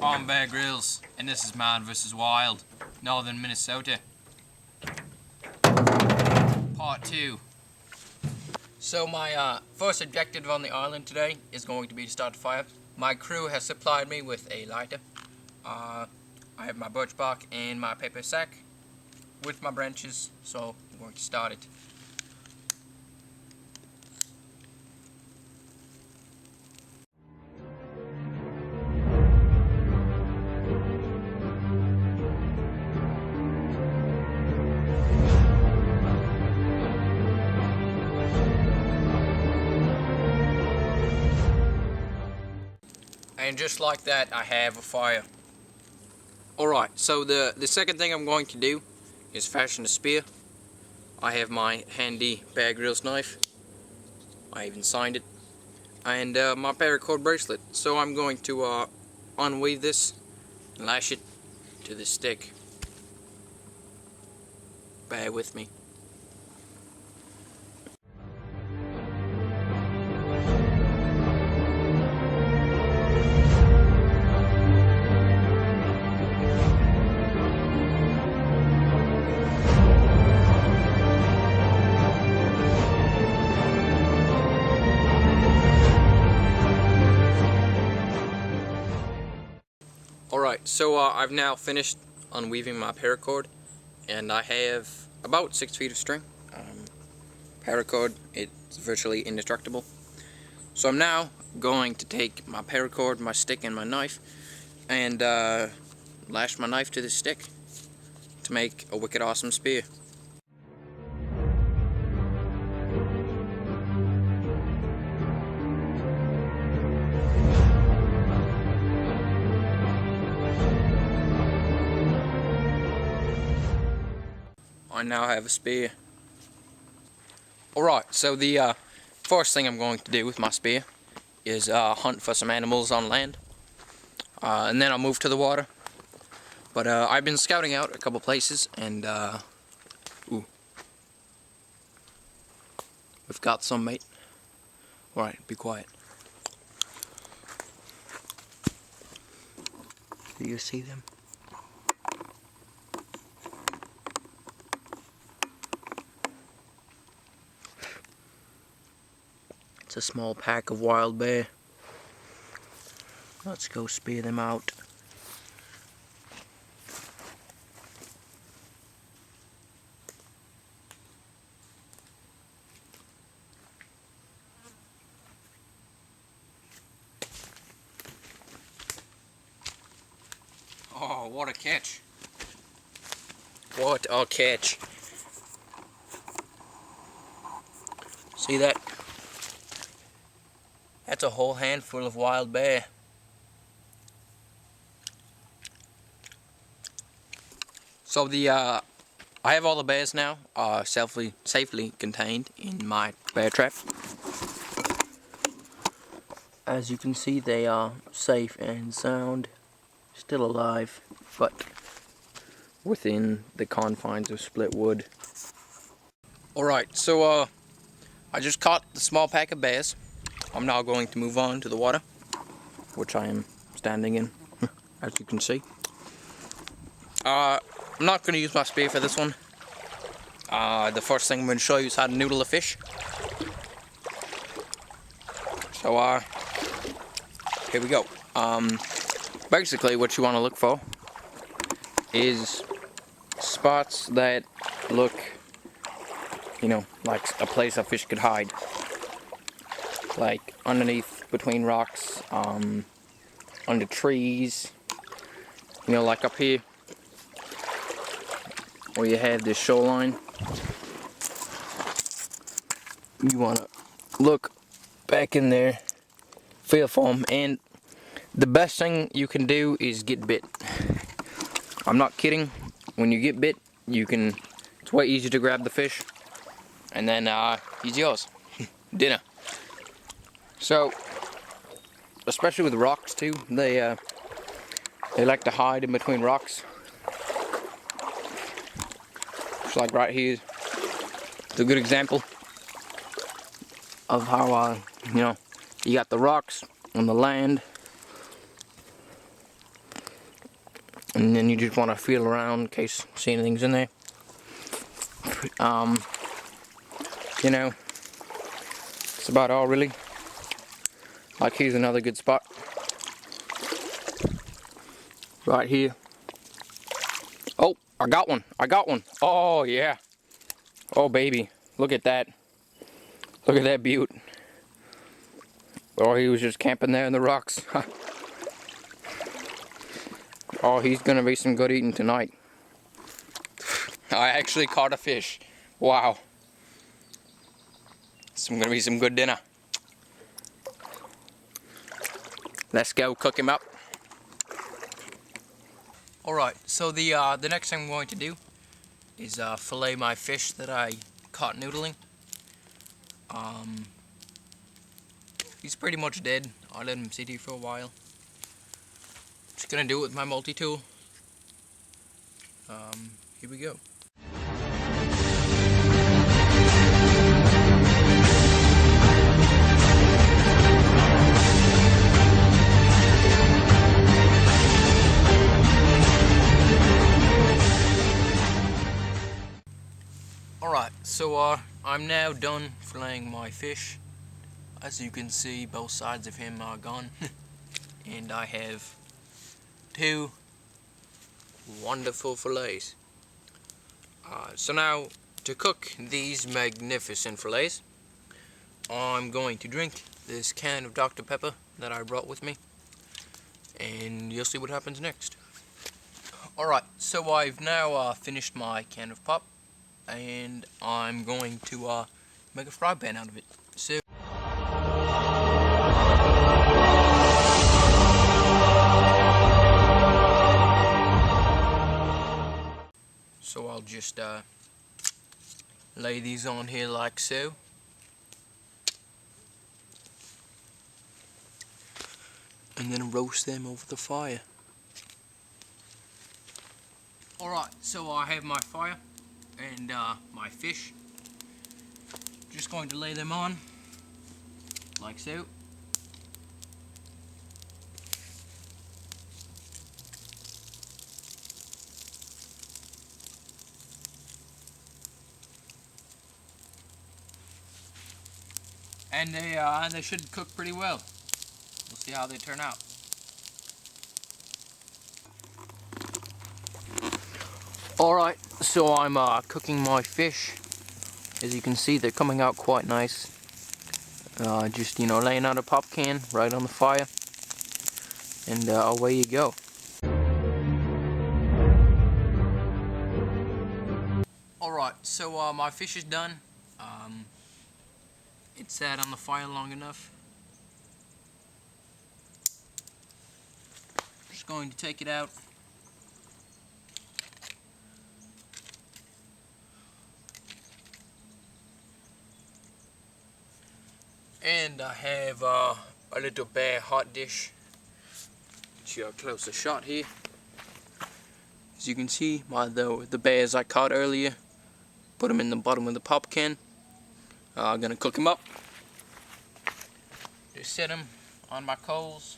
I'm Bear Grylls, and this is Man vs. Wild, Northern Minnesota. Part 2. So my first objective on the island today is going to be to start a fire. My crew has supplied me with a lighter. I have my birch bark and my paper sack with my branches, so I'm going to start it. And just like that, I have a fire. Alright, so the second thing I'm going to do is fashion a spear. I have my handy Bear Grylls knife. I even signed it. And my paracord bracelet. So I'm going to unweave this and lash it to the stick. Bear with me. Alright, so I've now finished unweaving my paracord, and I have about 6 feet of string. Paracord, it's virtually indestructible. So I'm now going to take my paracord, my stick, and my knife, and lash my knife to the stick to make a wicked awesome spear. I now have a spear. Alright, so the first thing I'm going to do with my spear is hunt for some animals on land. And then I'll move to the water. But I've been scouting out a couple places, and ooh, we've got some, mate. Alright, be quiet. Do you see them? It's a small pack of wild bear. Let's go spear them out. Oh, what a catch. What a catch. See that? That's a whole handful of wild bear. So I have all the bears now, safely contained in my bear trap. As you can see, they are safe and sound, still alive, but within the confines of split wood. Alright, so I just caught the small pack of bears. I'm now going to move on to the water, which I am standing in, as you can see. I'm not going to use my spear for this one. The first thing I'm going to show you is how to noodle a fish. So, here we go. Basically what you want to look for is spots that look, you know, like a place a fish could hide. Like underneath, between rocks, under trees, you know, like up here where you have this shoreline. You want to look back in there, feel for them, and the best thing you can do is get bit. I'm not kidding. When you get bit, it's way easier to grab the fish, and then he's yours. Dinner. So, especially with rocks too, they like to hide in between rocks. Just like right here, it's a good example of how you know, you got the rocks on the land, and then you just want to feel around in case you see anything's in there. You know, that's about all really. Like, here's another good spot. Right here. Oh, I got one. I got one. Oh, yeah. Oh, baby. Look at that. Look at that beaut. Oh, he was just camping there in the rocks. Oh, he's gonna be some good eating tonight. I actually caught a fish. Wow. It's gonna be some good dinner. Let's go cook him up. Alright, so the next thing I'm going to do is fillet my fish that I caught noodling. He's pretty much dead. I let him sit here for a while. Just gonna do it with my multi-tool. Here we go. Alright, so I'm now done filleting my fish. As you can see, both sides of him are gone. And I have 2 wonderful fillets. So now, to cook these magnificent fillets, I'm going to drink this can of Dr. Pepper that I brought with me. And you'll see what happens next. Alright, so I've now finished my can of pop. And I'm going to make a fry pan out of it. So I'll just lay these on here like so. And then roast them over the fire. Alright, so I have my fire and my fish. Just going to lay them on like so. And they should cook pretty well. We'll see how they turn out. Alright, so I'm cooking my fish. As you can see, they're coming out quite nice. Just, you know, laying out a pop can right on the fire. And away you go. Alright, so my fish is done. It sat on the fire long enough. Just going to take it out. And I have a little bear hot dish. Get you a closer shot here. As you can see, the bears I caught earlier, put them in the bottom of the pop can. I'm gonna cook them up. Just set them on my coals.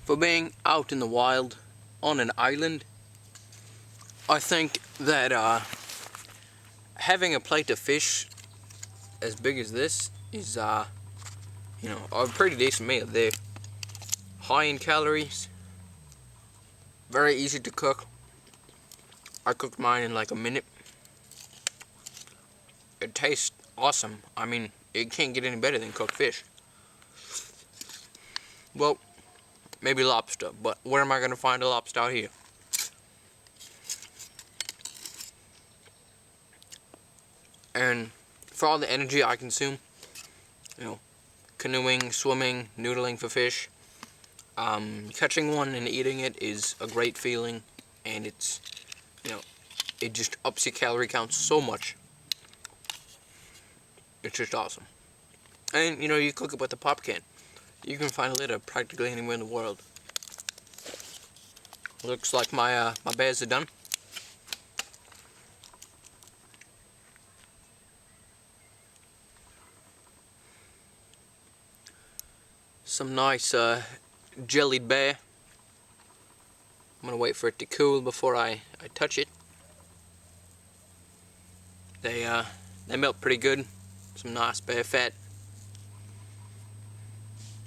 For being out in the wild on an island, I think that having a plate of fish as big as this is, you know, a pretty decent meal there. High in calories, very easy to cook. I cooked mine in like a minute. It tastes awesome. I mean, it can't get any better than cooked fish. Well, maybe lobster, but where am I going to find a lobster out here? And for all the energy I consume, you know, canoeing, swimming, noodling for fish, catching one and eating it is a great feeling, and it's, you know, it just ups your calorie count so much. It's just awesome. And, you know, you cook it with a pop can. You can find a litter practically anywhere in the world. Looks like my bears are done. Some nice jellied bear. I'm gonna wait for it to cool before I touch it. They melt pretty good. Some nice bear fat.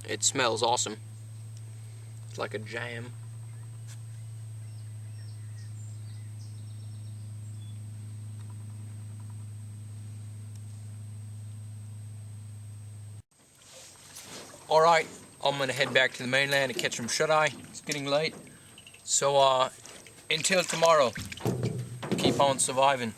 It smells awesome. It's like a jam. Alright, I'm gonna head back to the mainland and catch some shut-eye. It's getting late. So until tomorrow, keep on surviving.